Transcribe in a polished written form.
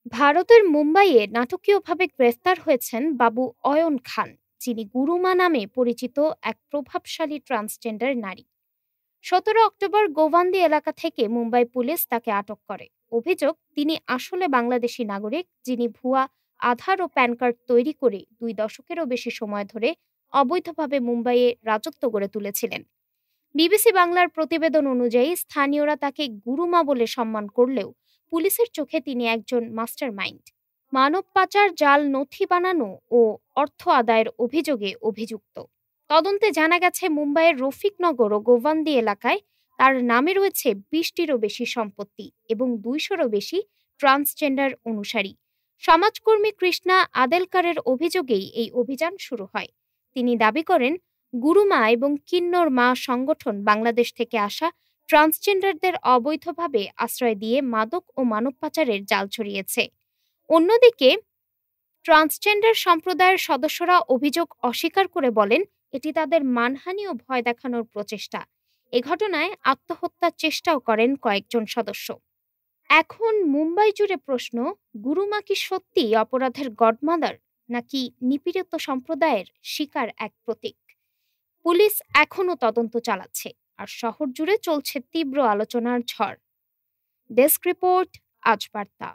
ভারতের মুম্বাইয়ে নাটকীয়ভাবে গ্রেফতার হয়েছেন বাবু অয়ন খান, যিনি গুরুমা নামে পরিচিত এক প্রভাবশালী ট্রান্সজেন্ডার নারী। 17 অক্টোবর গোভান্দি এলাকা থেকে মুম্বাই পুলিশ তাকে আটক করে। অভিযোগ, তিনি আসলে বাংলাদেশি নাগরিক, যিনি ভুয়া আধার ও প্যান কার্ড তৈরি করে 2 দশকেরও বেশি সময় ধরে অবৈধভাবে মুম্বাইয়ে রাজত্ব গড়ে তুলেছিলেন। বিবিসি বাংলার প্রতিবেদন অনুযায়ী স্থানীয়রা তাকে গুরুমা বলে সম্মান করলেও পুলিশের চোখে তিনি একজন মাস্টার মাইন্ড। মানব পাচার, জাল নথি বানানো ও অর্থ আদায়ের অভিযোগে অভিযুক্ত। তদন্তে জানা গেছে, মুম্বাইয়ের রফিকনগর ও গোভান্দি এলাকায় তার নামে রয়েছে 20টিরও বেশি সম্পত্তি এবং 200রও বেশি ট্রান্সজেন্ডার অনুসারী। সমাজকর্মী কৃষ্ণা আদেলকারের অভিযোগেই এই অভিযান শুরু হয়। তিনি দাবি করেন, গুরুমা এবং কিন্নর মা সংগঠন বাংলাদেশ থেকে আসা ট্রান্সজেন্ডারদের অবৈধভাবে আশ্রয় দিয়ে মাদক ও মানব পাচারের জাল ছড়িয়েছে। অন্যদিকে ট্রান্সজেন্ডার সম্প্রদায়ের সদস্যরা অভিযোগ অস্বীকার করে বলেন, এটি তাদের মানহানি ও ভয় দেখানোর প্রচেষ্টা। এ ঘটনায় আত্মহত্যার চেষ্টাও করেন কয়েকজন সদস্য। এখন মুম্বাই জুড়ে প্রশ্ন, গুরুমা কি সত্যিই অপরাধের গডমাদার, নাকি নিপীড়িত সম্প্রদায়ের শিকার এক প্রতীক? পুলিশ এখনও তদন্ত চালাচ্ছে, আর শহর জুড়ে চলছে তীব্র আলোচনার ঝড়। ডেস্ক রিপোর্ট, আজ বার্তা।